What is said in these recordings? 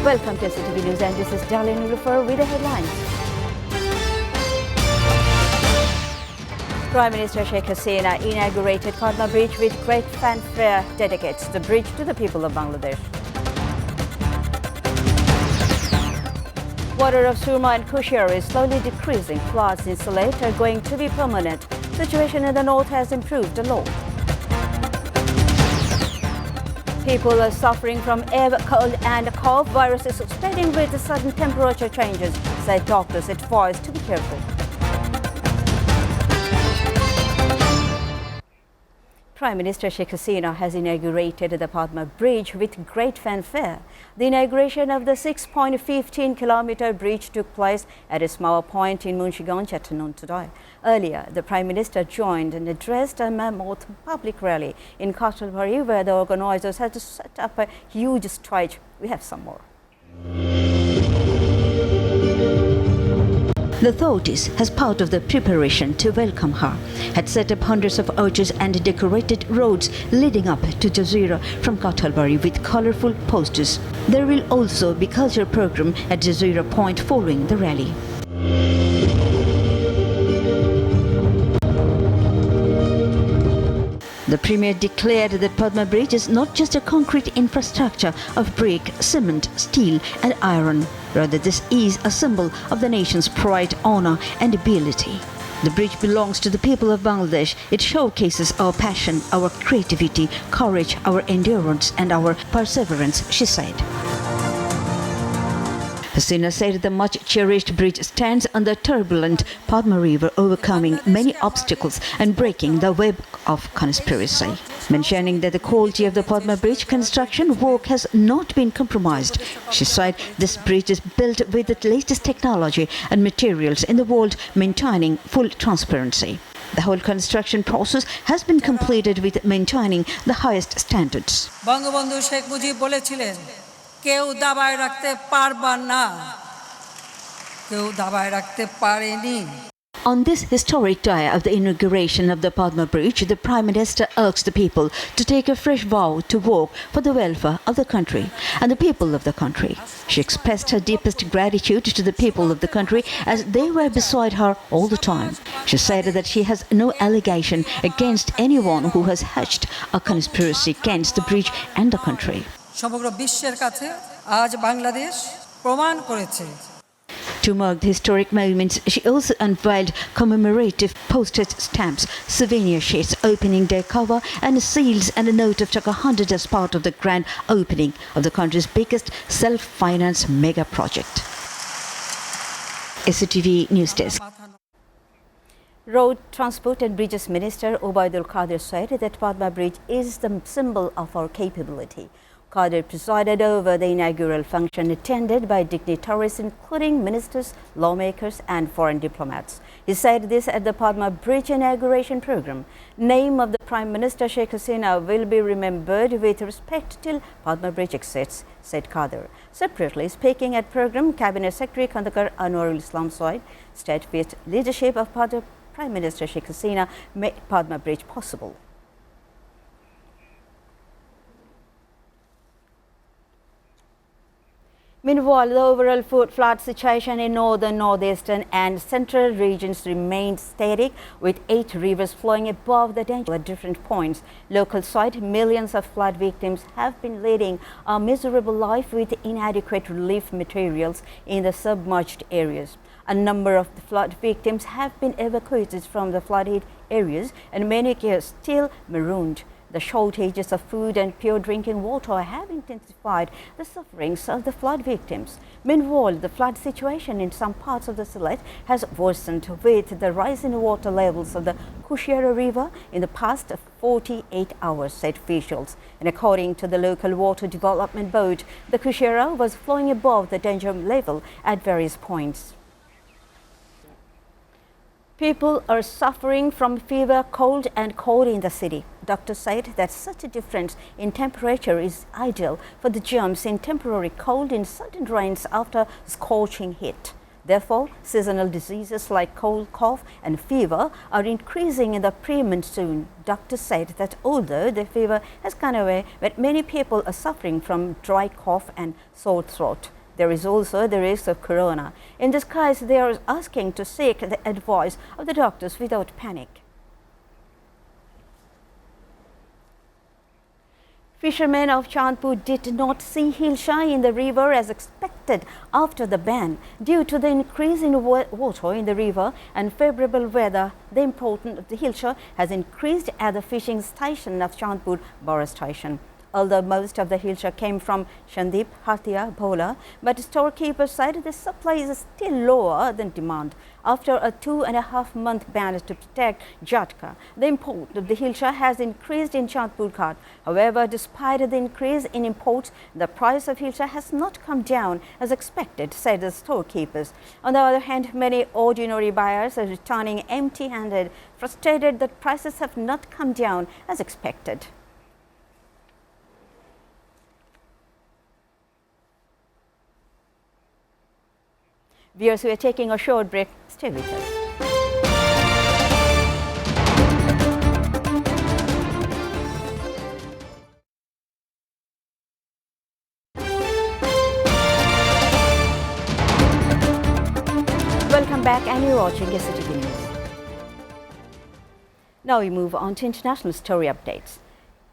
Welcome to SATV News, and this is Darlene Nilofer with the headlines. Prime Minister Sheikh Hasina inaugurated Padma Bridge with great fanfare, dedicates the bridge to the people of Bangladesh. Water of Surma and Kushiara is slowly decreasing. Floods in Sylhet are going to be permanent. Situation in the north has improved a lot. People are suffering from air, cold and cough. Virus is spreading with the sudden temperature changes, said doctors advised to be careful. Prime Minister Sheikh Hasina has inaugurated the Padma Bridge with great fanfare. The inauguration of the 6.15-kilometer bridge took place at a small point in Munshiganj at noon today. Earlier, the Prime Minister joined and addressed a mammoth public rally in Katalbari, where the organizers had to set up a huge stage. We have some more. The authorities, as part of the preparation to welcome her, had set up hundreds of arches and decorated roads leading up to Jazeera from Katalbari with colorful posters. There will also be culture program at Jazeera Point following the rally. The Premier declared that Padma Bridge is not just a concrete infrastructure of brick, cement, steel and iron. Rather, this is a symbol of the nation's pride, honor and ability. The bridge belongs to the people of Bangladesh. It showcases our passion, our creativity, courage, our endurance and our perseverance, she said. Hasina said the much-cherished bridge stands on the turbulent Padma River, overcoming many obstacles and breaking the web of conspiracy. Mentioning that the quality of the Padma Bridge construction work has not been compromised, she said this bridge is built with the latest technology and materials in the world, maintaining full transparency. The whole construction process has been completed with maintaining the highest standards. Bangabandhu Sheikh Mujib বলেছিলেন, কেউ দাবায় রাখতে পারবা না, কেউ দাবায় রাখতে পারেনি। On this historic day of the inauguration of the Padma Bridge, the Prime Minister urged the people to take a fresh vow to work for the welfare of the country and the people of the country. She expressed her deepest gratitude to the people of the country as they were beside her all the time. She said that she has no allegation against anyone who has hatched a conspiracy against the bridge and the country. সমগ্র বিশ্বের কাছে আজ বাংলাদেশ প্রমাণ করেছে। To mark the historic moments, she also unveiled commemorative postage stamps, souvenir sheets, opening day cover and seals and a note of Dhaka 100 as part of the grand opening of the country's biggest self-financed mega project. SATV News Desk. Road Transport and Bridges Minister Obaidul Qadir said that Padma Bridge is the symbol of our capability. Qadir presided over the inaugural function, attended by dignitaries including ministers, lawmakers and foreign diplomats. He said this at the Padma Bridge inauguration program. Name of the Prime Minister Sheikh Hasina will be remembered with respect till Padma Bridge exists, said Qadir. Separately, speaking at program, Cabinet Secretary Khandakar Anwarul Islam said steadfast leadership of Prime Minister Sheikh Hasina made Padma Bridge possible. Meanwhile, the overall flood situation in northern, northeastern and central regions remained static, with 8 rivers flowing above the danger at different points. Local side, millions of flood victims have been leading a miserable life with inadequate relief materials in the submerged areas. A number of the flood victims have been evacuated from the flooded areas and many are still marooned. The shortages of food and pure drinking water have intensified the sufferings of the flood victims. Meanwhile, the flood situation in some parts of the Sylhet has worsened with the rise in water levels of the Kushiara River in the past 48 hours, said officials. And according to the local water development board, the Kushiara was flowing above the danger level at various points. People are suffering from fever, cold and cold in the city. Doctors said that such a difference in temperature is ideal for the germs in temporary cold and sudden rains after scorching heat. Therefore, seasonal diseases like cold, cough and fever are increasing in the pre-monsoon. Doctors said that although the fever has gone away, but many people are suffering from dry cough and sore throat. There is also the risk of corona. In this case, they are asking to seek the advice of the doctors without panic. Fishermen of Chandpur did not see Gulshan in the river as expected after the ban. Due to the increase in water in the river and favorable weather, the importance of the Gulshan has increased at the fishing station of Chandpur Borough Station. Although most of the Gulshan came from Shandip, Hatia, Bhola, but storekeepers said the supply is still lower than demand. After a 2.5-month ban to protect Dhaka, the import of the Gulshan has increased in Chandpur Ghat. However, despite the increase in imports, the price of Gulshan has not come down as expected, said the storekeepers. On the other hand, many ordinary buyers are returning empty-handed, frustrated that prices have not come down as expected. Viewers, we are taking a short break. Stay with us. Welcome back, and you're watching SATV News. Now we move on to international story updates.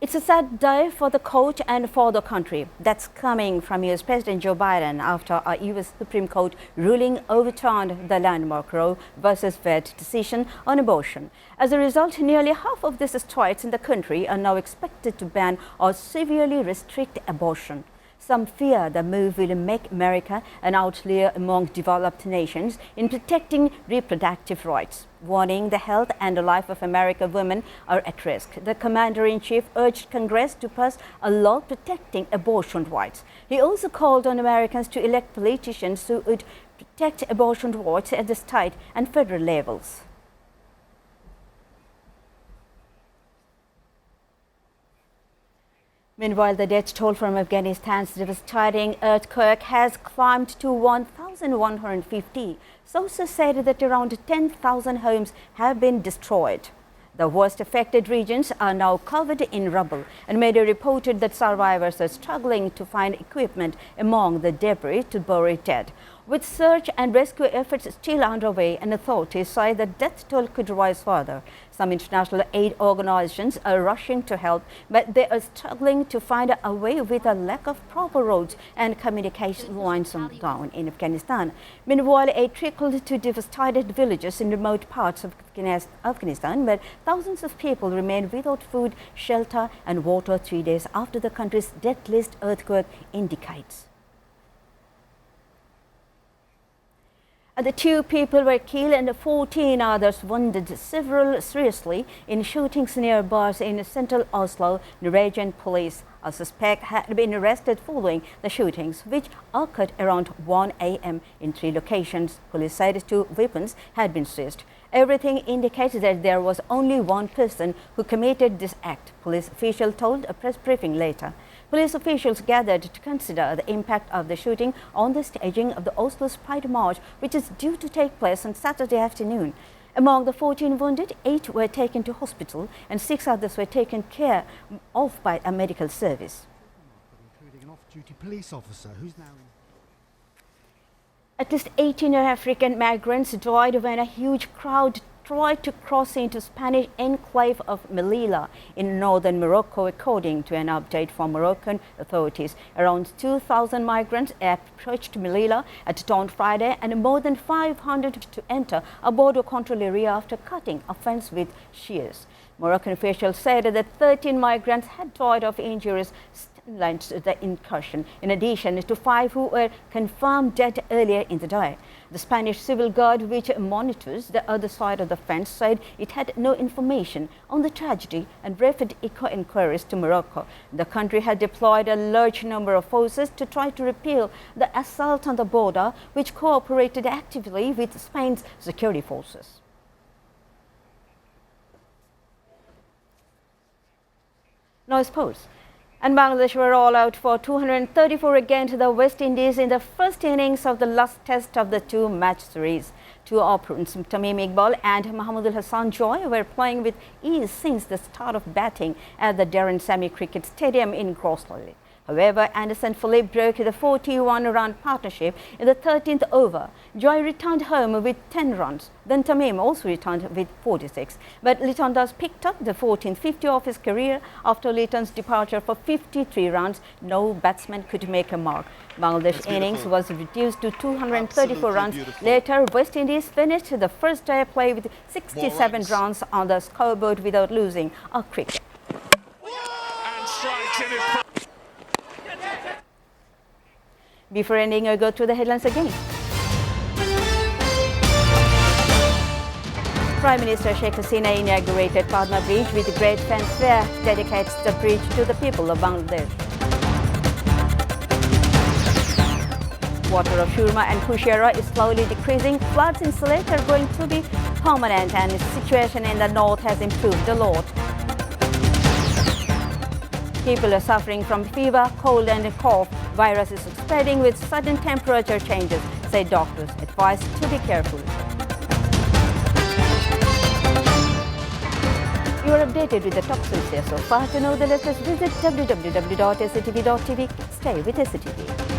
It's a sad day for the court and for the country. That's coming from US President Joe Biden after a US Supreme Court ruling overturned the landmark Roe versus Wade decision on abortion. As a result, nearly half of these states in the country are now expected to ban or severely restrict abortion. Some fear the move will make America an outlier among developed nations in protecting reproductive rights, warning the health and the life of American women are at risk. The commander-in-chief urged Congress to pass a law protecting abortion rights. He also called on Americans to elect politicians who would protect abortion rights at the state and federal levels. Meanwhile, the death toll from Afghanistan's devastating earthquake has climbed to 1,150. Sources said that around 10,000 homes have been destroyed. The worst affected regions are now covered in rubble, and media reported that survivors are struggling to find equipment among the debris to bury dead. With search and rescue efforts still underway, and authorities say the death toll could rise further. Some international aid organizations are rushing to help, but they are struggling to find a way with a lack of proper roads and communication lines on the ground in Afghanistan. Meanwhile, aid trickled to devastated villages in remote parts of Afghanistan, but thousands of people remain without food, shelter and water 3 days after the country's death list earthquake indicates. The 2 people were killed and 14 others wounded, several seriously, in shootings near bars in central Oslo. Norwegian police. A suspect had been arrested following the shootings, which occurred around 1 a.m. in 3 locations. Police said 2 weapons had been seized. Everything indicates that there was only 1 person who committed this act, police official told a press briefing later. Police officials gathered to consider the impact of the shooting on the staging of the Oslo's Pride March, which is due to take place on Saturday afternoon. Among the 14 wounded, 8 were taken to hospital and 6 others were taken care of by a medical service. Including an off-duty police officer who's now in... At least 18 African migrants died when a huge crowd tried to cross into Spanish enclave of Melilla in northern Morocco, according to an update from Moroccan authorities. Around 2,000 migrants approached Melilla at dawn Friday, and more than 500 to enter a border control area after cutting a fence with shears. Moroccan officials said that 13 migrants had died of injuries linked to the incursion, in addition to 5 who were confirmed dead earlier in the day. The Spanish Civil Guard, which monitors the other side of the fence, said it had no information on the tragedy and referred inquiries to Morocco. The country had deployed a large number of forces to try to repel the assault on the border, which cooperated actively with Spain's security forces. Now sports. And Bangladesh were all out for 234 against the West Indies in the first innings of the last test of the 2-match series. 2 opponents, Tamim Iqbal and Mahmudul Hassan Joy, were playing with ease since the start of batting at the Darren Sammy Cricket Stadium in Grossley. However, Anderson Philippe broke the 41-run partnership in the 13th over. Joy returned home with 10 runs. Then Tamim also returned with 46. But Litondas picked up the 14th 50 of his career. After Liton's departure for 53 runs, no batsman could make a mark. Bangladesh innings was reduced to 234 runs. Later, West Indies finished the first day of play with 67 runs on the scoreboard without losing a cricket. Before ending, I go through the headlines again. Prime Minister Sheikh Hasina inaugurated Padma Bridge with great fanfare, dedicates the bridge to the people of Bangladesh. Water of Shurma and Kushiara is slowly decreasing. Floods in Sylhet are going to be permanent and the situation in the north has improved a lot. People are suffering from fever, cold and cough. Virus is spreading with sudden temperature changes, say doctors. Advised to be careful. You are updated with the top stories so far. To know the latest, visit www.satv.tv. Stay with SATV.